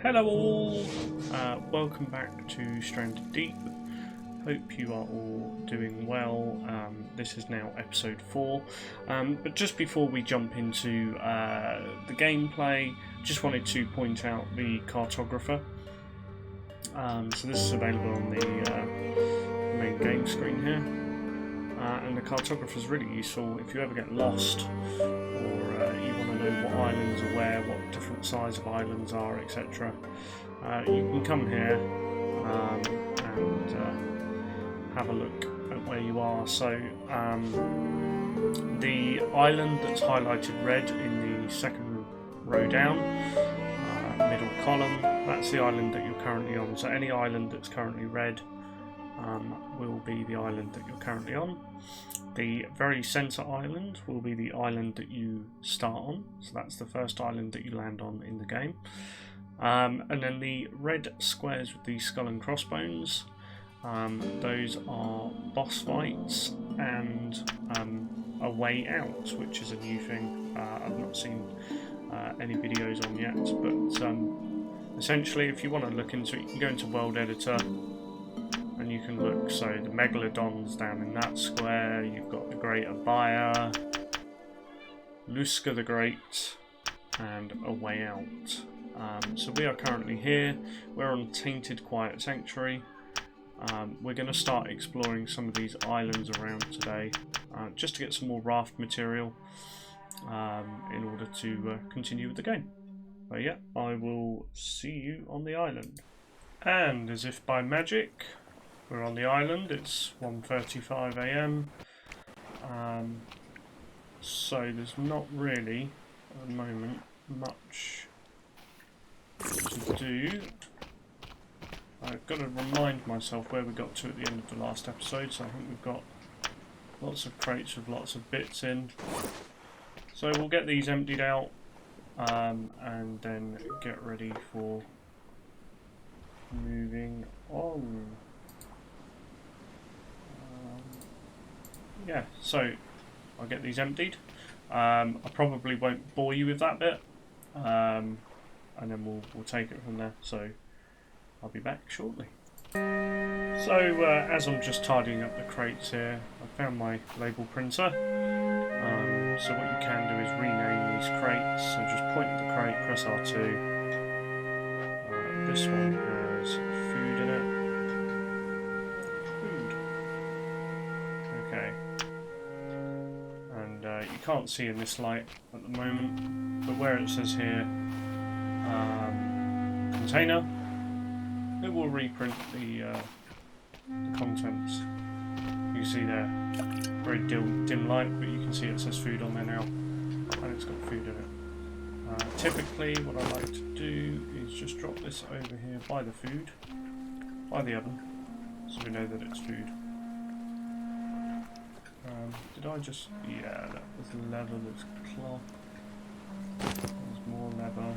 Hello all! Welcome back to Stranded Deep. Hope you are all doing well. This is now episode 4. But just before we jump into the gameplay, just wanted to point out the cartographer. So this is available on the main game screen here. And the cartographer is really useful if you ever get lost or you want to know what islands are where, what different size of islands are, etc. You can come here and have a look at where you are. So the island that's highlighted red in the second row down, middle column, that's the island that you're currently on. So any island that's currently red will be the island that you're currently on. The very centre island will be the island that you start on, so that's the first island that you land on in the game. And then the red squares with the skull and crossbones, those are boss fights and a way out, which is a new thing. I've not seen any videos on yet, but essentially if you want to look into it, you can go into World Editor and you can look. So the Megalodon's down in that square, you've got the Great Abaya, Luska the Great, and A Way Out. So we are currently here, we're on Tainted Quiet Sanctuary. We're going to start exploring some of these islands around today, just to get some more raft material in order to continue with the game. But yeah, I will see you on the island. And as if by magic, we're on the island. It's 1:35 AM. So there's not really, at the moment, much to do. I've got to remind myself where we got to at the end of the last episode. So I think we've got lots of crates with lots of bits in. So we'll get these emptied out and then get ready for moving on. Yeah, so I'll get these emptied. I probably won't bore you with that bit, and then we'll take it from there. So I'll be back shortly. So as I'm just tidying up the crates here, I found my label printer. So what you can do is rename these crates. So just point at the crate, press R2. This one has food in it. Okay. And you can't see in this light at the moment, but where it says here container, it will reprint the contents. You can see there, very dim light, but you can see it says food on there now, and it's got food in it. Typically what I like to do is just drop this over here by the food, by the oven, so we know that it's food. Did I just... yeah, that was leather, that's cloth. There's more leather.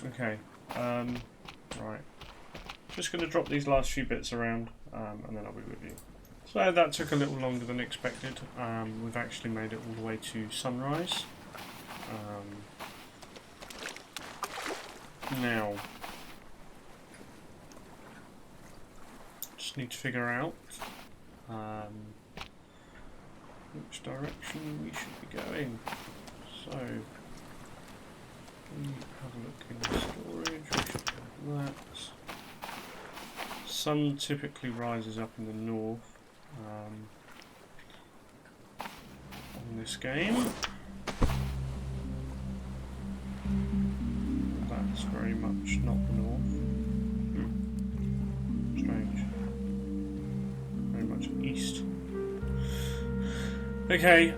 Okay, right. Just going to drop these last few bits around, and then I'll be with you. So that took a little longer than expected. We've actually made it all the way to sunrise. Now, just need to figure out which direction we should be going. So, we have a look in the storage, we should do that. Sun typically rises up in the north on this game. That's very much not the north. Strange. Very much east. Okay,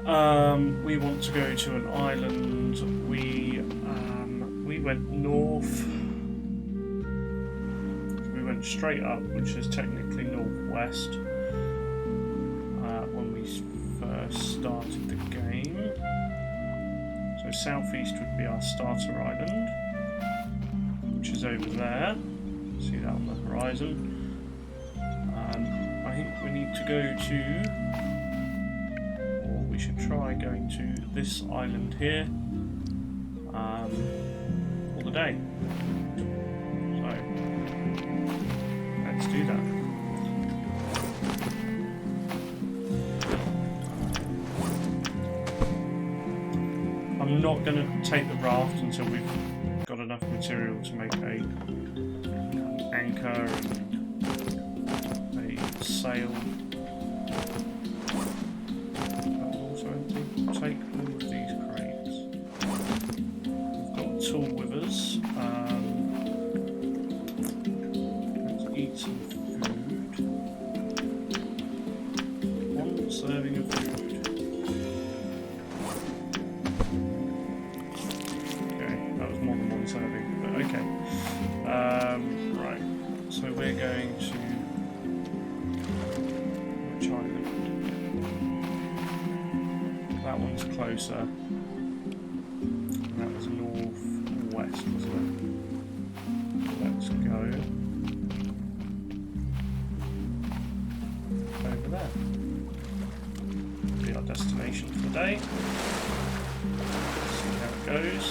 we want to go to an island. We went north. We went straight up, which is technically northwest, when we first started the game. So southeast would be our starter island, which is over there. See that on the horizon. I think we need to go to, or we should try going to this island here. for the day. So let's do that. I'm not going to take the raft until we've got enough material to make an anchor and a sail. I'll also take all of these crates. We've got a tool with us. Let's eat some food. One serving of food. Serving, but okay. Right, so we're going to which island? That one's closer. That was northwest, wasn't it? Let's go over there. Be our destination for the day. See how it goes.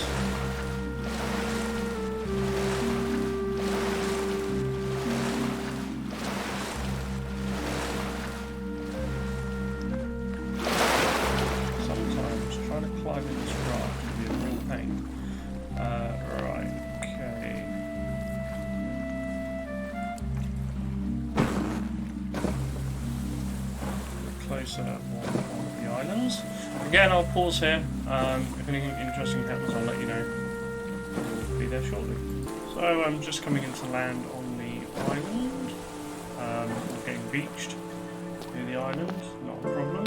Closer on the islands. Again, I'll pause here. If anything interesting happens, I'll let you know. We'll be there shortly. So I'm just coming into land on the island. We're getting beached near the island, not a problem.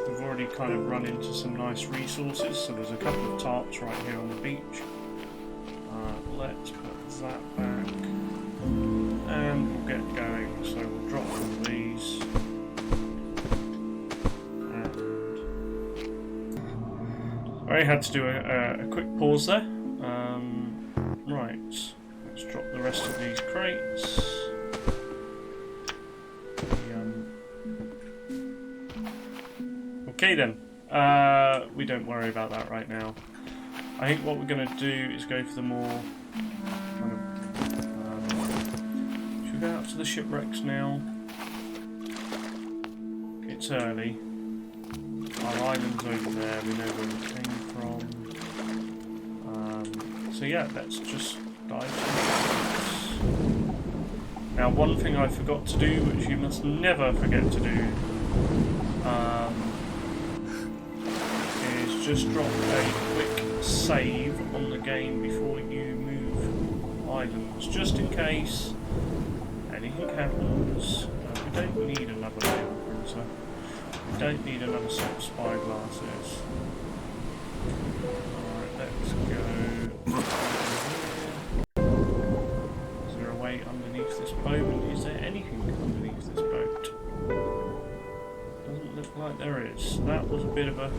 We've already kind of run into some nice resources, so there's a couple of tarps right here on the beach. Let's put that back. And we'll get going, so we'll drop all these. And I had to do a quick pause there. Right, let's drop the rest of these crates. Okay then, we don't worry about that right now. I think what we're going to do is go for the more kind of go out to the shipwrecks now. It's early. Our island's over there, we know where we came from. So yeah, let's just dive to the Now one thing I forgot to do, which you must never forget to do, is just drop a quick save on the game before you move islands, just in case anything happens. We don't need another laser printer. We don't need another set of spyglasses. Alright, let's go. Is there a way underneath this boat? Is there anything underneath this boat? Doesn't look like there is. That was a bit of a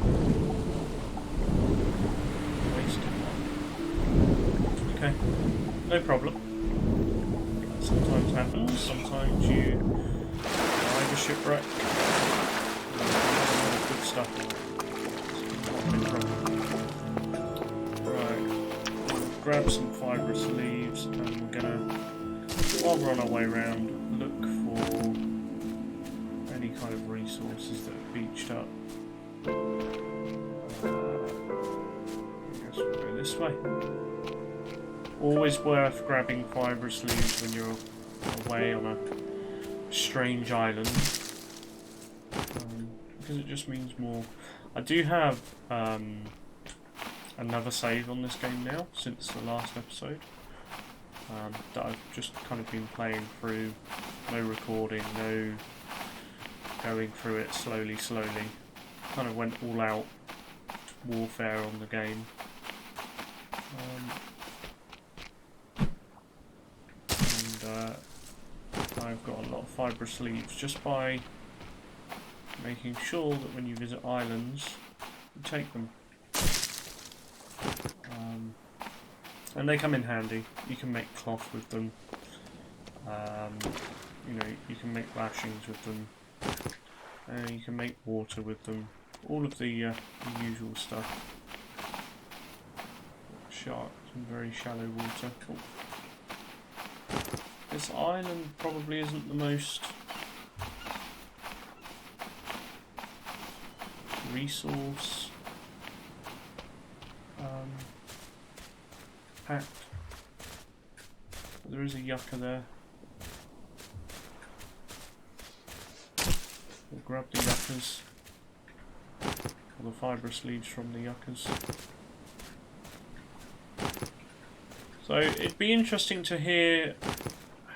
wasted one. Okay, no problem. Sometimes happens, sometimes you drive a shipwreck and good stuff. Right, we'll grab some fibrous leaves and we're gonna, while we're on our way around, look for any kind of resources that are beached up. I guess we'll go this way. Always worth grabbing fibrous leaves when you're away on a strange island, because it just means more. I do have another save on this game now since the last episode that I've just kind of been playing through, no recording, no going through it slowly. Kind of went all out warfare on the game. I've got a lot of fibrous leaves just by making sure that when you visit islands you take them, and they come in handy. You can make cloth with them, you know, you can make lashings with them, you can make water with them, all of the usual stuff. Sharks in very shallow water. Oh. This island probably isn't the most resource packed. But there is a yucca there. We'll grab the yuccas, or the fibrous leaves from the yuccas. So it'd be interesting to hear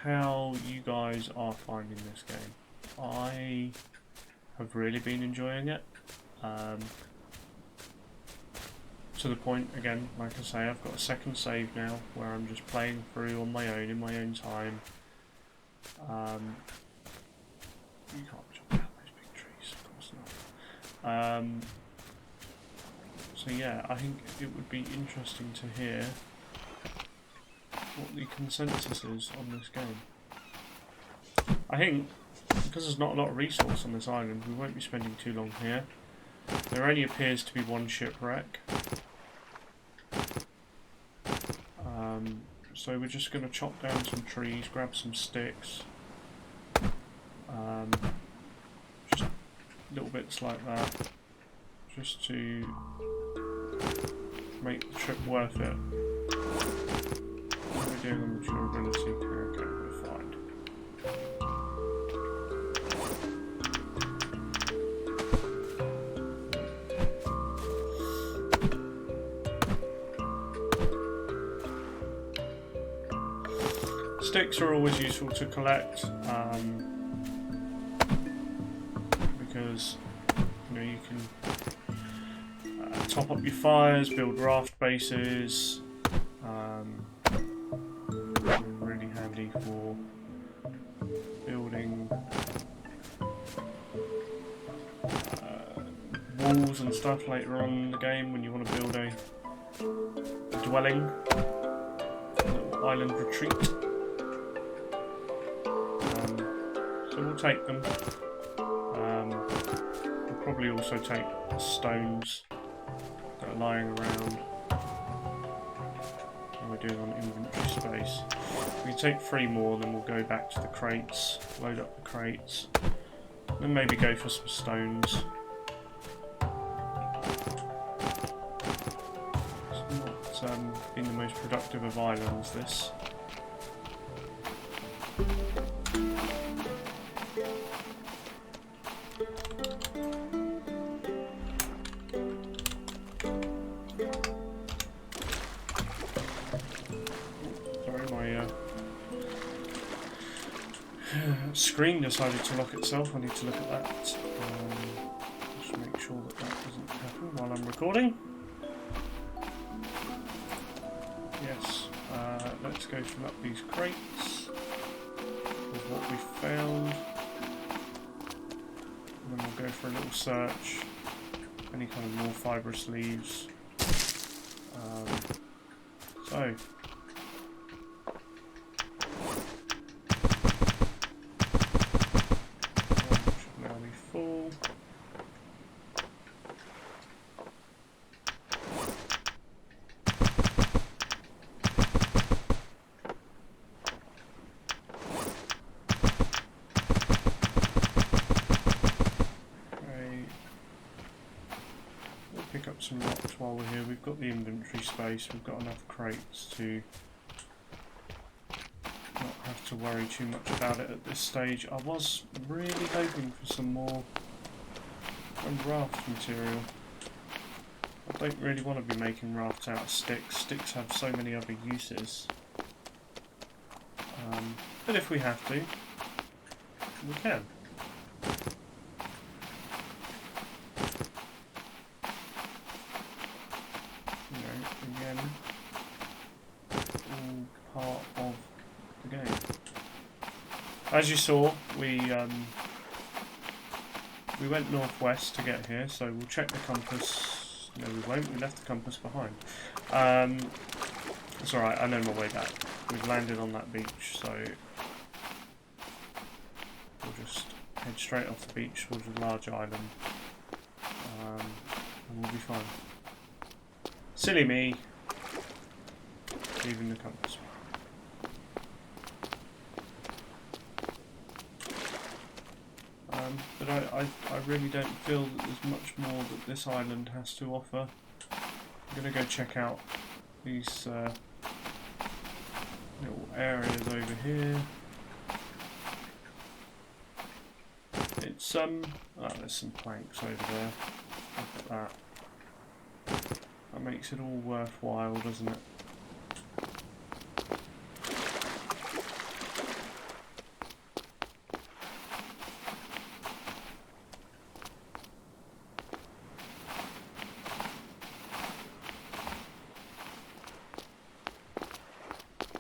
how you guys are finding this game. I have really been enjoying it. To the point, again, like I say, I've got a second save now where I'm just playing through on my own, in my own time. You can't jump down those big trees, of course not. So yeah, I think it would be interesting to hear what the consensus is on this game. I think, because there's not a lot of resource on this island, we won't be spending too long here. There only appears to be one shipwreck. So we're just going to chop down some trees, grab some sticks. Just little bits like that. Just to make the trip worth it. What are we doing on the durability? Okay, we're fine. Sticks are always useful to collect because you can top up your fires, build raft bases. Really handy for building walls and stuff later on in the game when you want to build a dwelling, a little island retreat. So we'll take them. We'll probably also take stones that are lying around. What we're doing on inventory space. We can take 3 more, then we'll go back to the crates, load up the crates, then maybe go for some stones. It's not been the most productive of islands, this. Screen decided to lock itself. I need to look at that. Just make sure that that doesn't happen while I'm recording. Yes, let's go fill up these crates with what we found. And then we'll go for a little search. Any kind of more fibrous leaves. So. Pick up some rocks while we're here. We've got the inventory space, we've got enough crates to not have to worry too much about it at this stage. I was really hoping for some more raft material. I don't really want to be making rafts out of sticks. Sticks have so many other uses. But if we have to, we can. Again, all part of the game. As you saw, we went northwest to get here, so we'll check the compass. No, we won't. We left the compass behind. It's alright, I know my way back. We've landed on that beach, so we'll just head straight off the beach towards a large island. be fine. Silly me. Leaving the compass. But I really don't feel that there's much more that this island has to offer. I'm going to go check out these little areas over here. It's oh, there's some planks over there. Look at that. That makes it all worthwhile, doesn't it?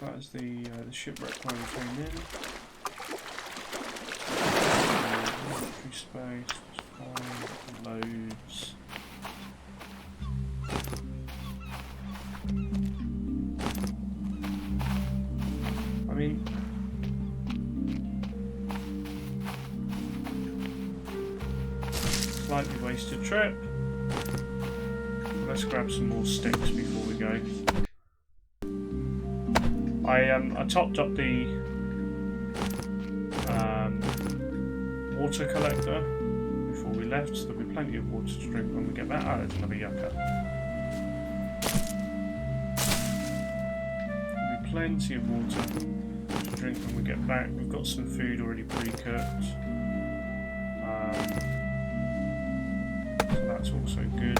That is the shipwreck where we came in. Inventory space, fine, loads. I mean, slightly wasted trip. Let's grab some more sticks before we go. I topped up the water collector before we left, so there'll be plenty of water to drink when we get back. Oh, there's another yucca. There'll be plenty of water to drink when we get back. We've got some food already pre-cooked, so that's also good.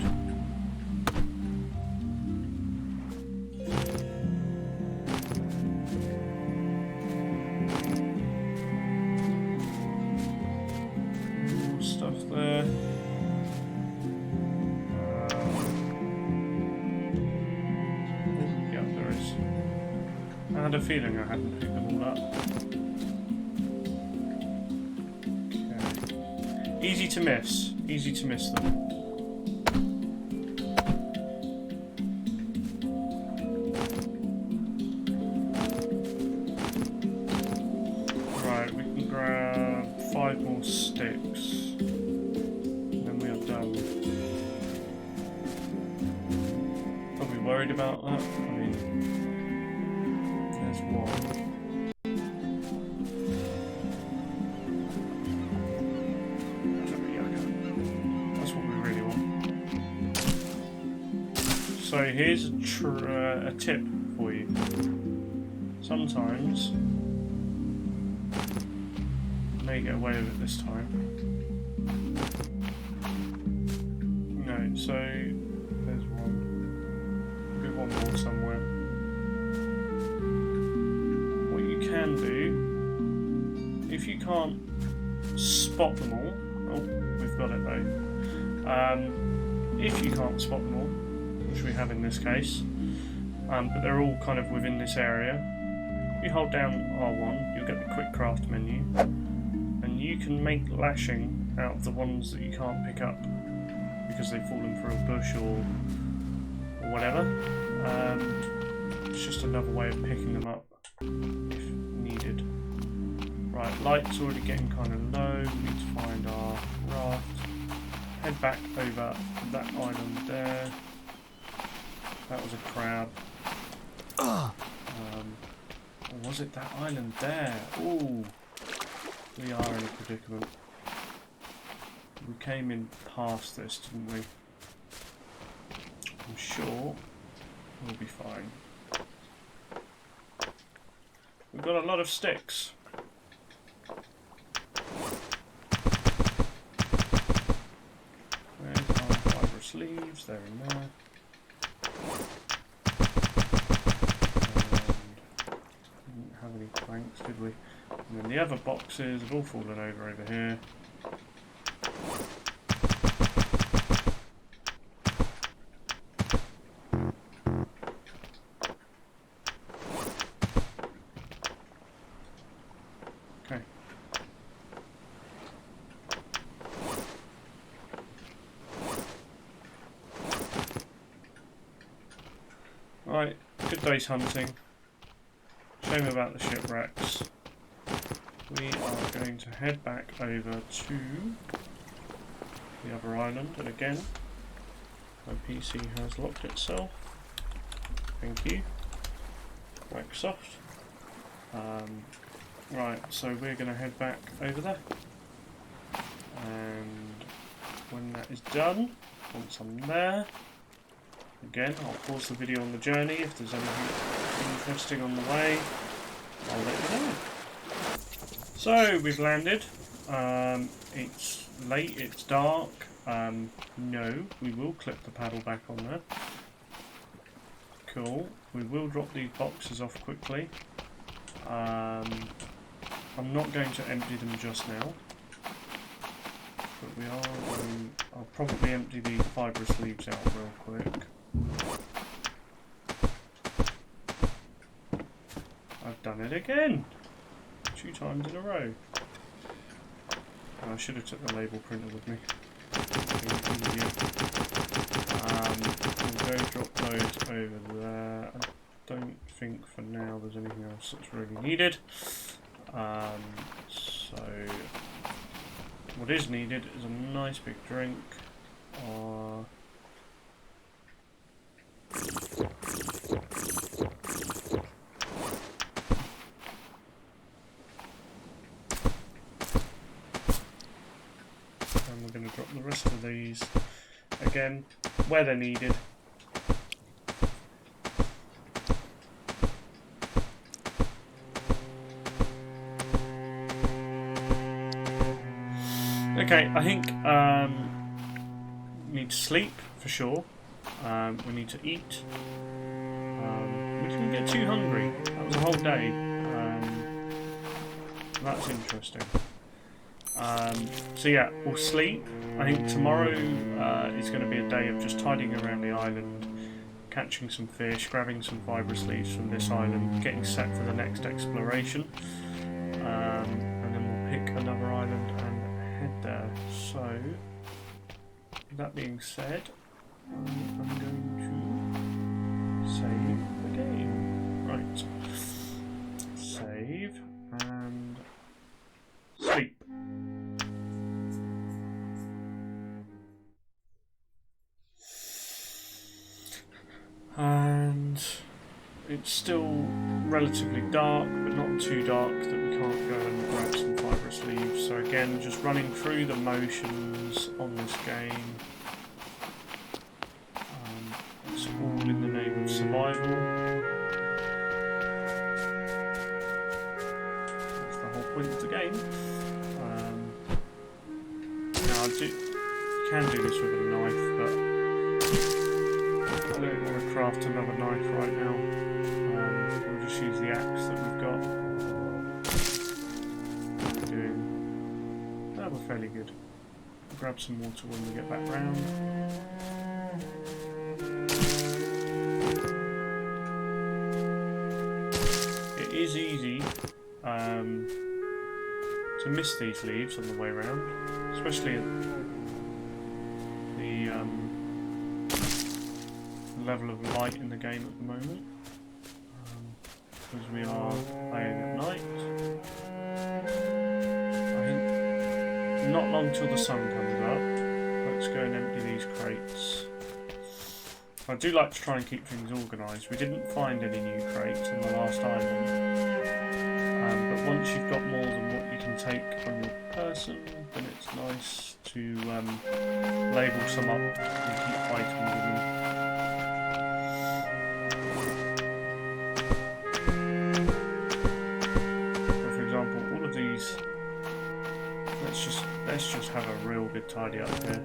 I had a feeling I hadn't picked them all up. Okay. Easy to miss. Easy to miss them. Right, we can grab 5 more sticks. And then we are done. Probably worried about that. I mean, there's one. That's what we really want. So here's a tip for you. Sometimes, I may get away with it this time. No, so there's one. There'll be one more somewhere. Can do, if you can't spot them all, oh, we've got it though, if you can't spot them all, which we have in this case, but they're all kind of within this area, if you hold down R1, you'll get the quick craft menu, and you can make lashing out of the ones that you can't pick up because they've fallen through a bush or whatever. It's just another way of picking them up if needed. Right, light's already getting kind of low. We need to find our raft. Head back over that island there. That was a crab. Or was it that island there? Ooh, we are in a predicament. We came in past this, didn't we? I'm sure we'll be fine. We've got a lot of sticks. There's our fibrous leaves, they're in there. And didn't have any planks, did we? And then the other boxes have all fallen over here. Right, good day's hunting. Shame about the shipwrecks. We are going to head back over to the other island, and again, My PC has locked itself. Thank you, Microsoft. Right, so we're going to head back over there. And when that is done, once I'm there, again, I'll pause the video on the journey. If there's anything interesting on the way, I'll let you know. So, we've landed. It's late, it's dark. No, we will clip the paddle back on there. Cool. We will drop these boxes off quickly. I'm not going to empty them just now. But we are going... I'll probably empty the fibrous leaves out real quick. I've done it again! 2 times in a row. And I should have took the label printer with me. We'll go drop those over there. I don't think for now there's anything else that's really needed. So what is needed is a nice big drink. And we're going to drop the rest of these again where they're needed. Okay, I think we need to sleep for sure. We need to eat. We didn't get too hungry. That was a whole day. That's interesting. So yeah, we'll sleep. I think tomorrow is going to be a day of just tidying around the island, catching some fish, grabbing some fibrous leaves from this island, getting set for the next exploration, and then we'll pick another island and head there. So, that being said, I'm going to save the game. Right. Save and sleep. And it's still relatively dark, but not too dark that we can't go and grab some fibrous leaves. So again, just running through the motions on this game. It's all in the name of survival. That's the whole point of the game. Now you can do this with a knife, but I don't want to craft another knife right now. We'll just use the axe that we've got. We're fairly good. We'll grab some water when we get back round. It is easy to miss these leaves on the way round, especially at the level of light in the game at the moment, because we are playing at night. I think not long till the sun comes up. Let's go and empty these crates. I do like to try and keep things organised. We didn't find any new crates in the last island, but once you've got more than what you can take on your person, then it's nice to label some up and keep items in them. Let's just have a real good tidy up here.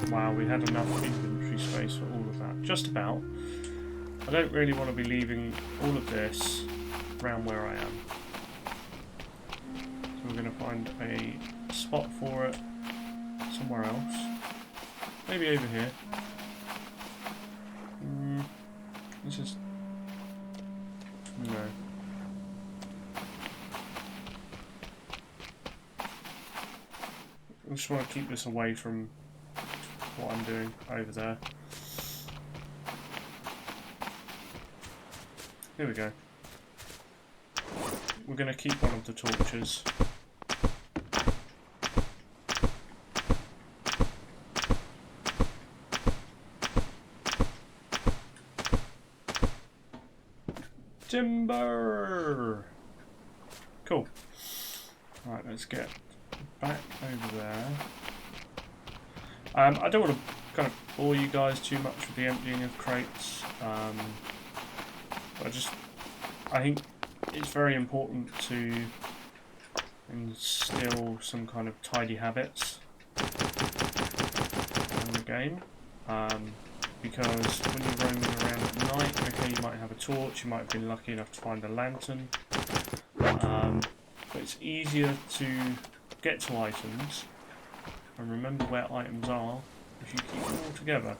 Wow, we had enough inventory space for all of that. Just about. I don't really want to be leaving all of this around where I am. So we're going to find a spot for it. Somewhere else. Maybe over here. It's just... no. I just want to keep this away from what I'm doing over there. Here we go. We're going to keep one of the torches. Timber! Cool. Right, let's get back over there. I don't want to kind of bore you guys too much with the emptying of crates. I think it's very important to instill some kind of tidy habits in the game. Because when you're roaming around at night, okay, you might have a torch, you might have been lucky enough to find a lantern, but it's easier to get to items and remember where items are if you keep them all together,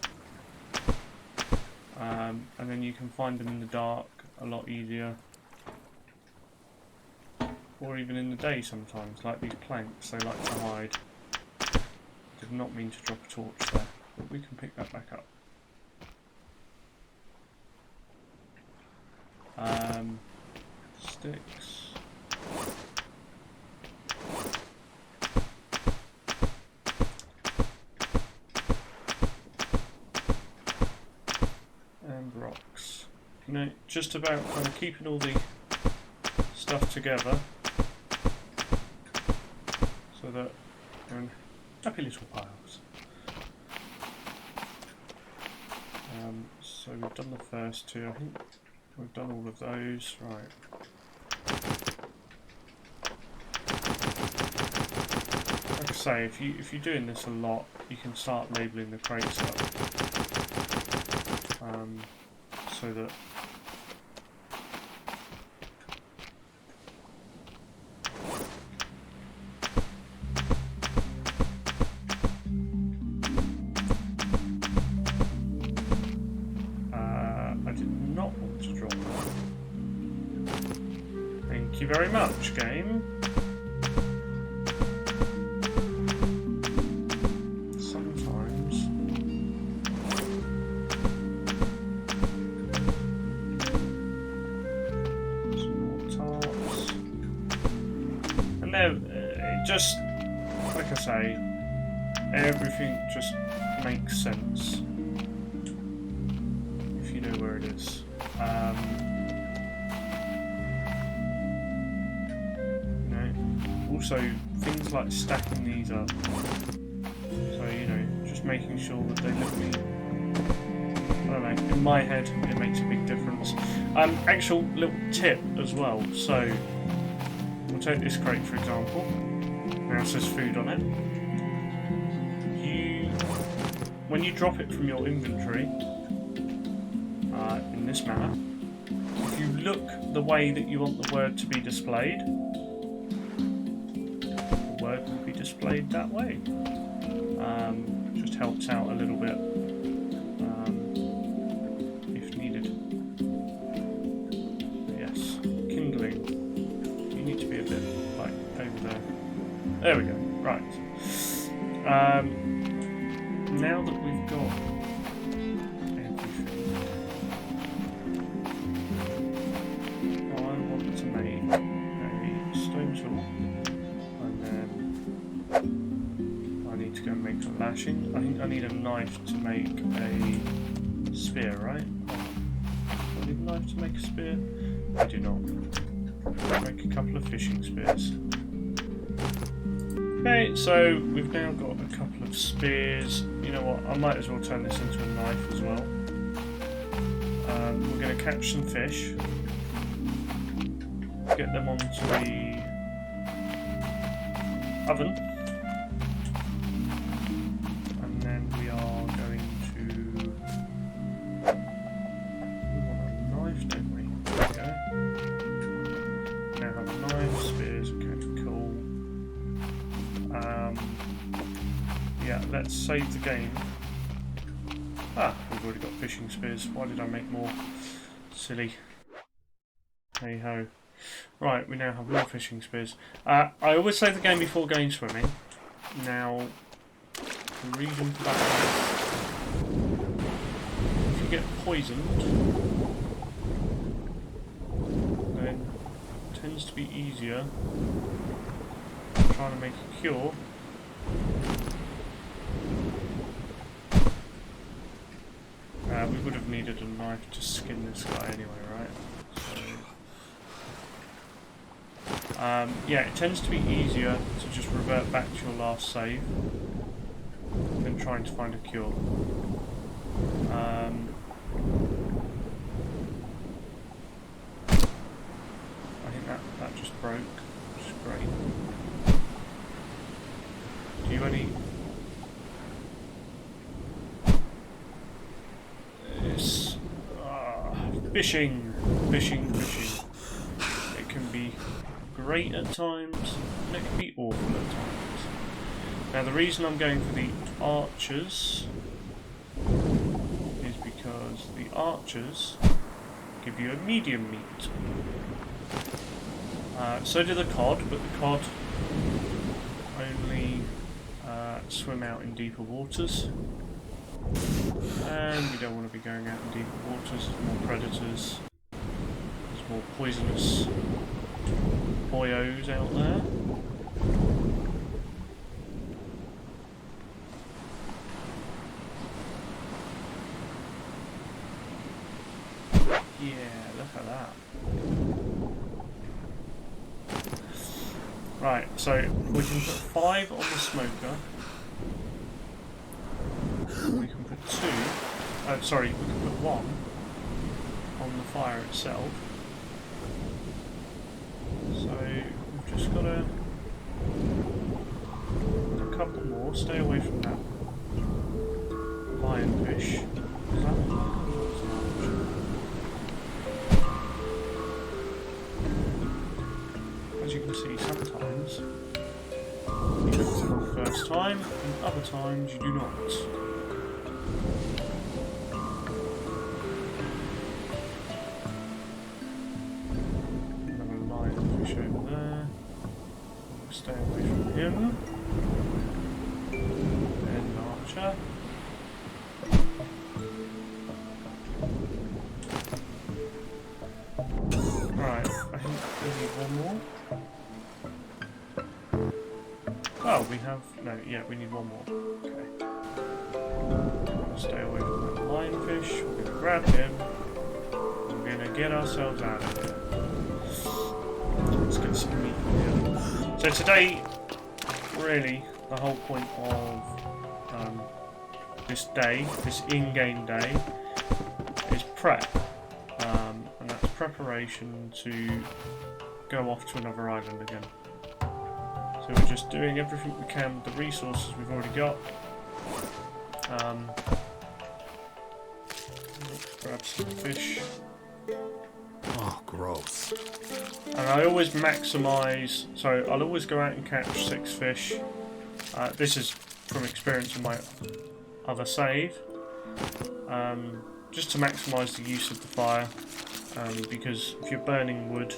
and then you can find them in the dark a lot easier, or even in the day sometimes, like these planks, they like to hide. Did not mean to drop a torch there, but we can pick that back up. Sticks. And rocks. You know, just about kind of keeping all the stuff together so that they're in happy little piles. So we've done the first two, I think. We've done all of those, right. Like I say, if you're doing this a lot, you can start labelling the crates up, so that thank you very much, game. Sometimes some more tarps, and now it just, like I say, everything just makes sense if you know where it is. Also, things like stacking these up, so you know, just making sure that they look neat. I don't know, in my head it makes a big difference. Actual little tip as well, so we'll take this crate for example. Now it says food on it. When you drop it from your inventory, in this manner, if you look the way that you want the word to be displayed, will be displayed that way. Just helps out a little bit if needed. But yes, kindling. You need to be a bit like over there. There we go. Right. Now that we've got everything, I want to make a stone tool. I need to go and make a lashing. I think I need a knife to make a spear, right? Do I need a knife to make a spear? I do not. I'll make a couple of fishing spears. Okay, so we've now got a couple of spears. You know what, I might as well turn this into a knife as well. We're going to catch some fish, get them onto the oven, and then we are going to, we want a knife, don't we? There we go. Now have a knife, spears, okay, cool. Yeah, let's save the game. We've already got fishing spears. Why did I make more? Silly. Hey ho. Right, we now have more fishing spears. I always save the game before going swimming. Now, the reason for that is if you get poisoned, tends to be easier trying to make a cure. We would have needed a knife to skin this guy anyway, right? So, yeah, it tends to be easier to just revert back to your last save than trying to find a cure. I think that just broke, which is great. Do you any... It's... fishing. It can be great at times, and it can be awful at times. Now the reason I'm going for the archers is because the archers give you a medium meat. So do the cod, but the cod only swim out in deeper waters. And you don't want to be going out in deeper waters. There's more predators. There's more poisonous boyos out there. Yeah, look at that. Right, so we can put 5 on the smoker. We can put 2. Sorry, we can put 1 on the fire itself. So we've just got to a couple more. Stay away from that lionfish. As you can see, sometimes you get it on the first time, and other times you do not. Another lionfish over there. We'll stay away from him. Then an archer. Right, I think we need one more. Oh, we have... no, yeah, we need one more. Okay. We'll stay away from that lionfish. We're going to grab him. We're going to get ourselves out of here. Let's get some meat here. So today, really, the whole point of this day, this in-game day, is prep. And that's preparation to go off to another island again. So we're just doing everything we can with the resources we've already got. Grab some fish. Oh, gross. And I always maximise, so I'll always go out and catch 6 fish. This is from experience in my other save. Just to maximise the use of the fire. Because if you're burning wood,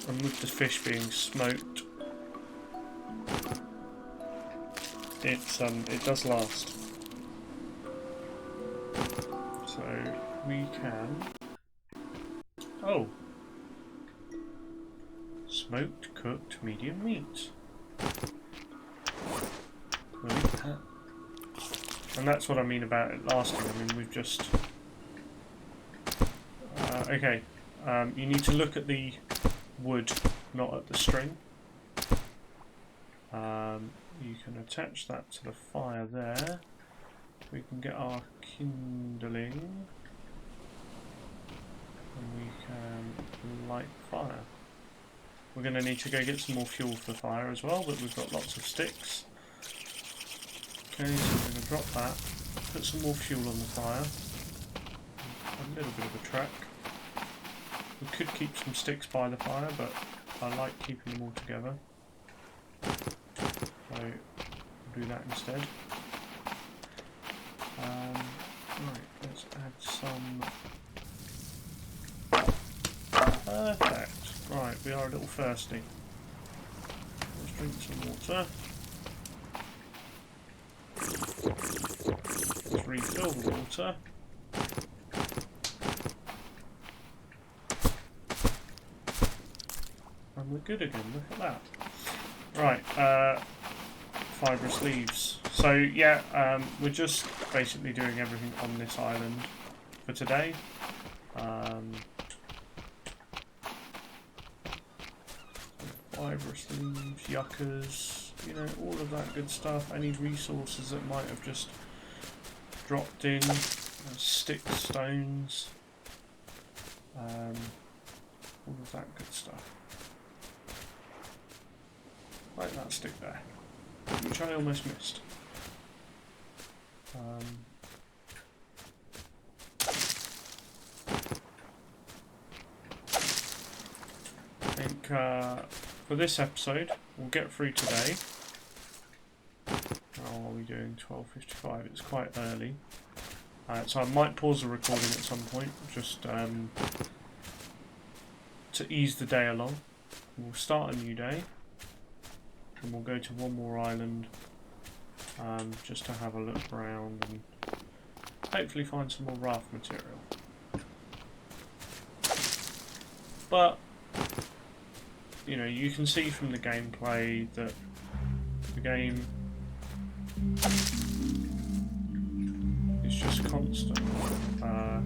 and with the fish being smoked, it does last. So we can. Oh, smoked cooked medium meat. We'll eat that. And that's what I mean about it lasting. I mean, we've just. Okay, you need to look at the wood, not at the string. You can attach that to the fire there. We can get our kindling, and we can light the fire. We're going to need to go get some more fuel for the fire as well, but we've got lots of sticks. Okay, so we're going to drop that, put some more fuel on the fire, a little bit of a track. We could keep some sticks by the fire, but I like keeping them all together. So we'll do that instead. Right, let's add some. Perfect. Right, we are a little thirsty. Let's drink some water. Let's refill the water. we're good again. Look at that. Right, fibrous leaves. So yeah, we're just basically doing everything on this island for today. Fibrous leaves, yuccas, you know, all of that good stuff. Any resources that might have just dropped in, sticks, stones, all of that good stuff. Like that stick there, which I almost missed. I think for this episode, we'll get through today. How are we doing? 12:55. It's quite early, so I might pause the recording at some point, just to ease the day along. We'll start a new day. And we'll go to one more island just to have a look around and hopefully find some more raft material. But, you know, you can see from the gameplay that the game is just constant. I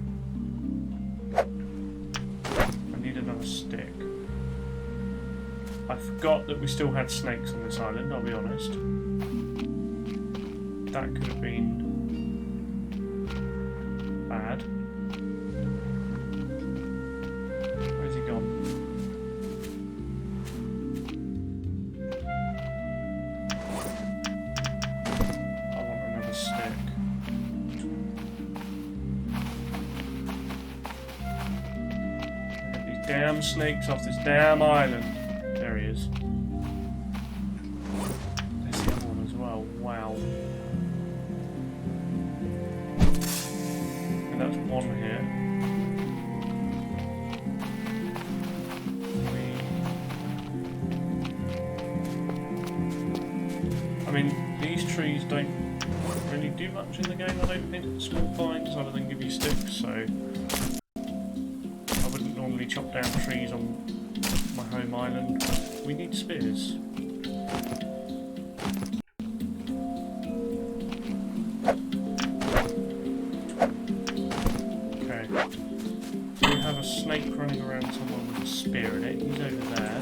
need another stick. I forgot that we still had snakes on this island, I'll be honest. That could have been bad. Where's he gone? I want another stick. Get these damn snakes off this damn island. There he is. There's the other one as well. Wow. And that's one here. I mean, these trees don't really do much in the game, I don't think. Small pines other than give you sticks, so I wouldn't normally chop down trees on my home island. We need spears. Okay. We have a snake running around somewhere with a spear in it. He's over there.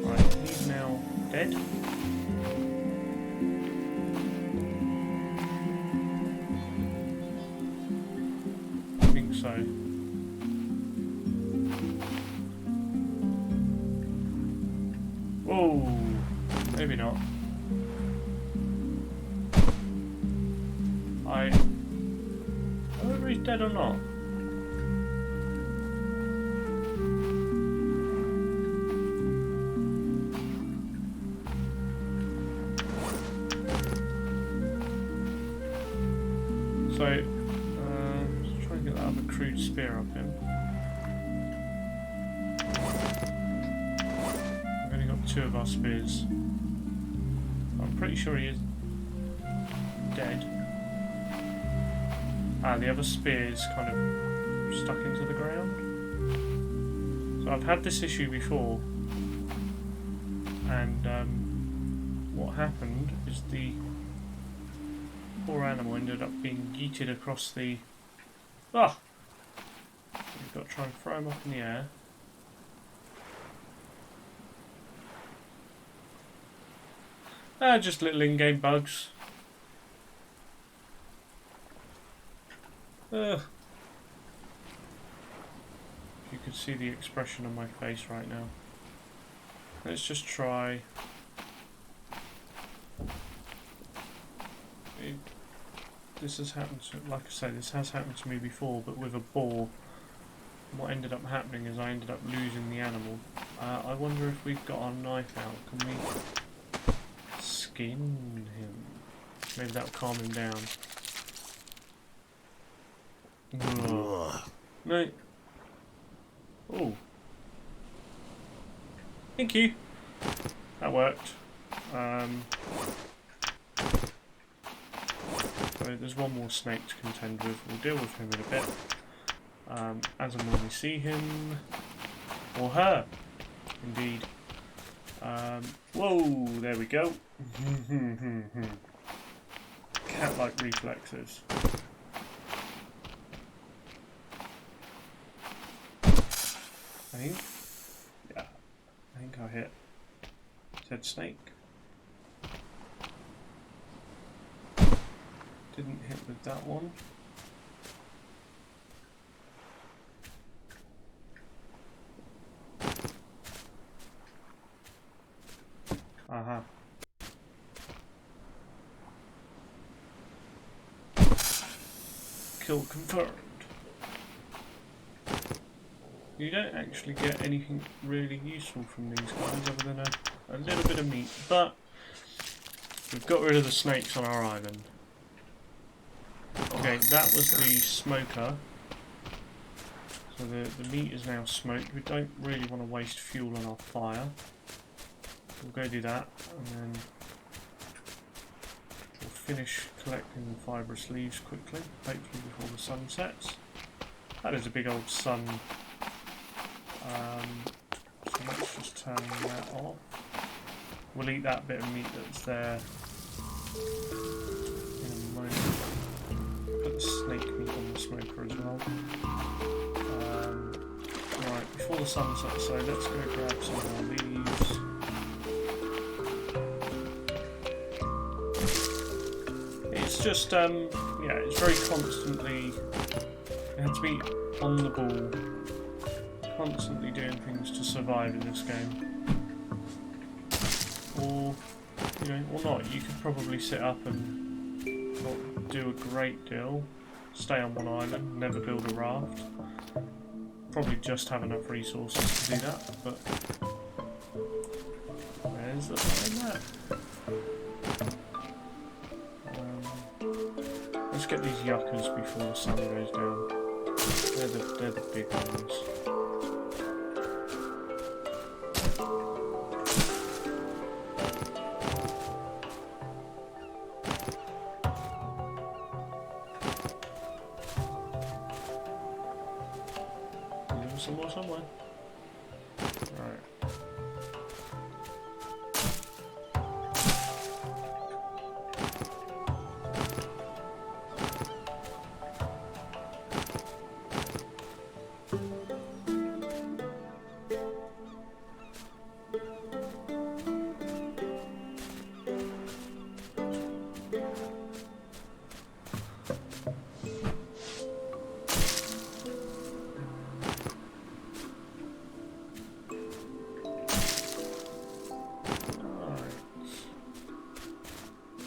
Right, he's now dead. So whoa, maybe not. I don't know if he's dead or not. So crude spear of him. We've only got 2 of our spears. I'm pretty sure he is dead. Ah, the other spear's kind of stuck into the ground. So I've had this issue before, and what happened is the poor animal ended up being yeeted across the... Ah! We've got to try and throw him up in the air. Just little in-game bugs. If you could see the expression on my face right now. Let's just try. This has happened to, like I say, this has happened to me before, but with a boar. What ended up happening is I ended up losing the animal. I wonder if we've got our knife out. Can we skin him? Maybe that'll calm him down. No. Oh. Thank you. That worked. So there's one more snake to contend with. We'll deal with him in a bit. As and when we see him. Or her. Indeed. Whoa, there we go. Cat-like reflexes. I think. Yeah. I think I hit said snake. Didn't hit with that one. Aha. Kill confirmed. You don't actually get anything really useful from these guys other than a little bit of meat, but we've got rid of the snakes on our island. Okay, that was the smoker. So the meat is now smoked. We don't really want to waste fuel on our fire. We'll go do that, and then we'll finish collecting the fibrous leaves quickly, hopefully before the sun sets. That is a big old sun. So let's just turn that off. We'll eat that bit of meat that's there in a moment. Put the snake meat on the smoker as well. Right, before the sun sets, so let's go grab some more leaves. It's just, yeah, it's very constantly, you have to be on the ball, constantly doing things to survive in this game. Or, you know, or not. You could probably sit up and not do a great deal, stay on one island, never build a raft. Probably just have enough resources to do that, but where's the line map? Let's get these yuccas before the sun goes down. They're the big ones. There's some more somewhere. Right.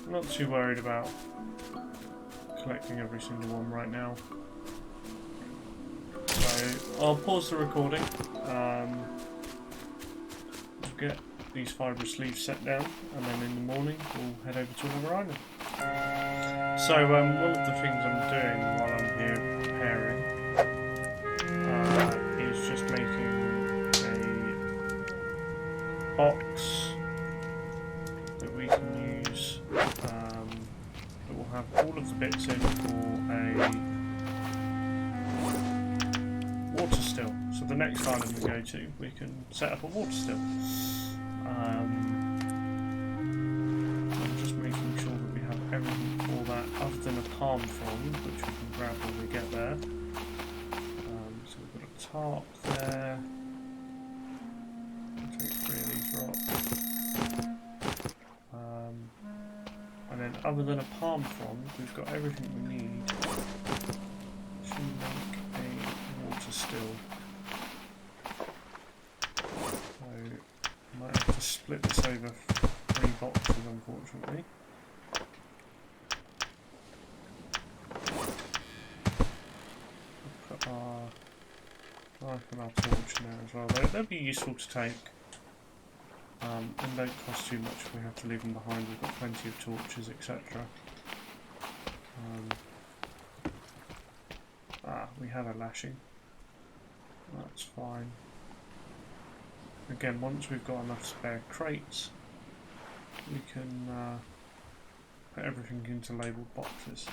Not too worried about collecting every single one right now. So I'll pause the recording. We'll get these fibrous leaves set down, and then in the morning we'll head over to another island. So one of the things I'm doing while I'm here preparing is just making a box that we can use. That will have all of the bits in for a water still. So the next island we go to, we can set up a water still. I'm just making sure that we have everything for that, other than a palm frond, which we can grab when we get there. So we've got a tarp there. I'll take 3 of these rocks. And then other than a palm frond, we've got everything we need to make a water still. So I might have to split this over 3 boxes, unfortunately. We'll put our knife and our torch in there as well. They'll be useful to take. And don't cost too much if we have to leave them behind. We've got plenty of torches, etc. We have a lashing. That's fine. Again, once we've got enough spare crates, we can put everything into labelled boxes.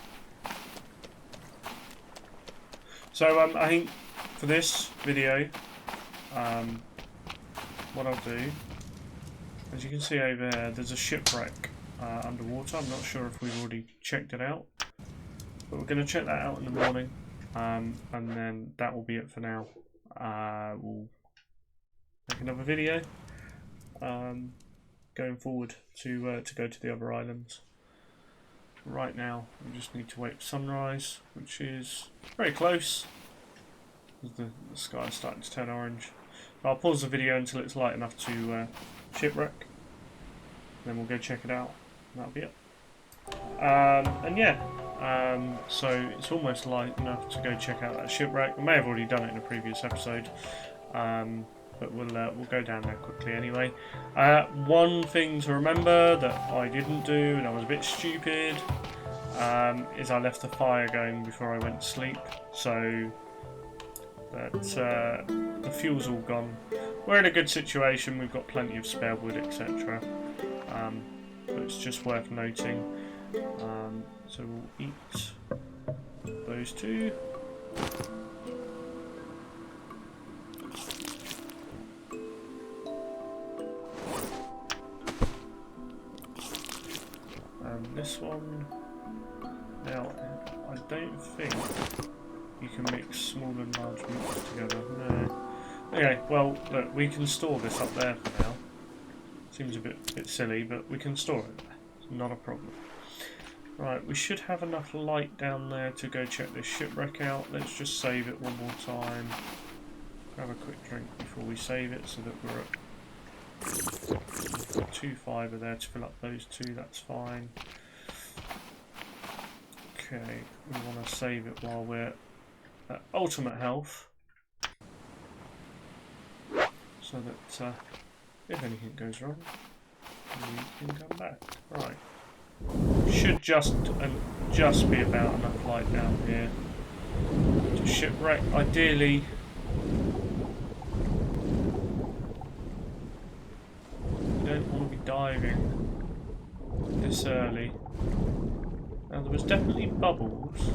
So I think for this video, what I'll do, as you can see over there, there's a shipwreck underwater. I'm not sure if we've already checked it out, but we're going to check that out in the morning, and then that will be it for now. We'll make another video going forward to go to the other islands. Right now, we just need to wait for sunrise, which is very close. The sky is starting to turn orange. So I'll pause the video until it's light enough to shipwreck. Then we'll go check it out. And that'll be it. And yeah, so it's almost light enough to go check out that shipwreck. I may have already done it in a previous episode, but we'll go down there quickly anyway. One thing to remember that I didn't do, and I was a bit stupid, is I left the fire going before I went to sleep. So that the fuel's all gone. We're in a good situation. We've got plenty of spare wood, etc. But it's just worth noting. So we'll eat those two. And this one. Now, I don't think you can mix small and large meats together. No. Okay, well, look, we can store this up there for now. Seems a bit silly, but we can store it there. It's not a problem. Right, we should have enough light down there to go check this shipwreck out. Let's just save it one more time. Have a quick drink before we save it so that we're at... We've got 2 fibre there to fill up those 2, that's fine. Okay, we want to save it while we're at ultimate health. So that if anything goes wrong, we can come back. Right. Should just be about enough light down here to shipwreck. Ideally, you don't want to be diving this early. Now there was definitely bubbles.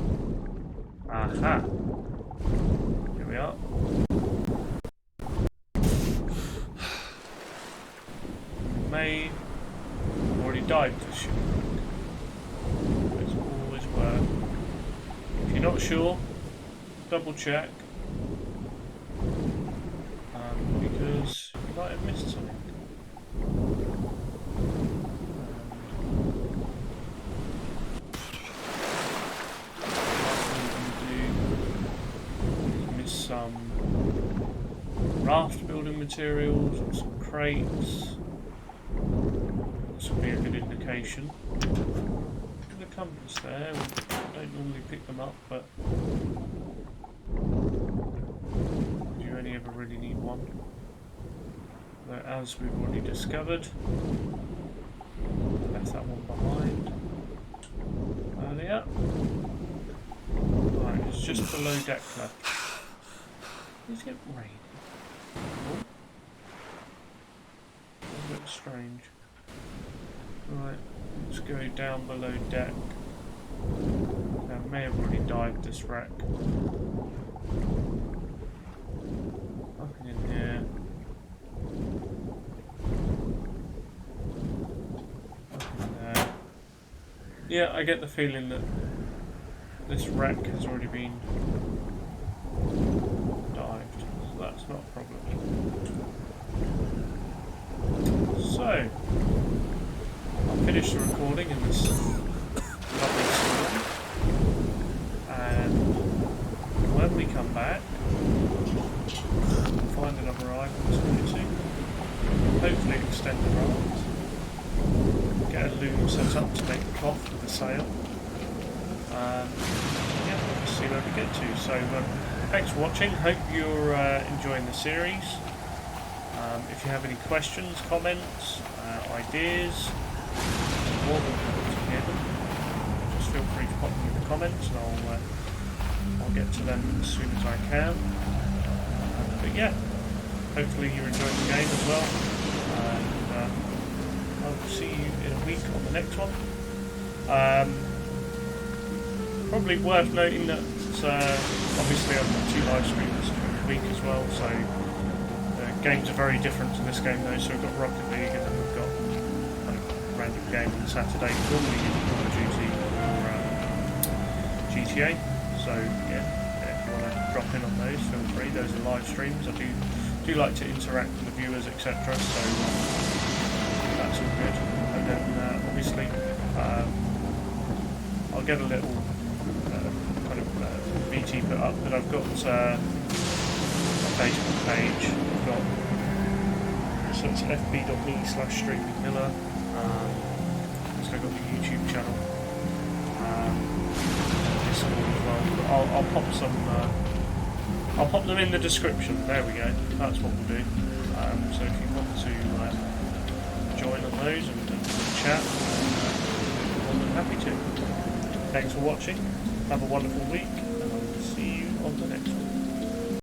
Aha! Here we are. May have already dived this shipwreck. It's always worth. If you're not sure, double check. Because you might have missed something. Some raft building materials or some crates. This will be a good indication. The compass there, we don't normally pick them up, but you only ever really need one. Though, as we've already discovered, I left that one behind earlier. Right, it's just below deck left. Is it raining? Oh. That's a bit strange. Right, let's go down below deck. I may have already dived this wreck. Nothing in here. Nothing there. Yeah, I get the feeling that this wreck has already been dived, so that's not a problem. So, I'll finish the recording in this lovely storm, and when we come back, we'll find another island to go to, hopefully extend the raft, get a loom set up to make the cloth with a sail, yeah, we'll just see where we get to. So, thanks for watching, hope you're enjoying the series. If you have any questions, comments, ideas, more than happy to hear them. Just feel free to pop them in the comments and I'll get to them as soon as I can. But yeah, hopefully you're enjoying the game as well. And I'll see you in a week on the next one. Probably worth noting that obviously I've got 2 live streams a week as well, so games are very different to this game though. So we've got Rocket League and then we've got kind of random game on Saturday, normally Call of Duty or GTA. So yeah, if you want to drop in on those, feel free. Those are live streams. I do like to interact with the viewers, etc. So that's all good. And then obviously I'll get a little kind of BT put up, but I've got a Facebook page. I've got, so it's fb.me/streamingmiller. So I've got the YouTube channel, Discord as well. But I'll pop them in the description. There we go. That's what we'll do. So if you want to join on those and chat, I'm more than happy to. Thanks for watching. Have a wonderful week, and I will see you on the next one.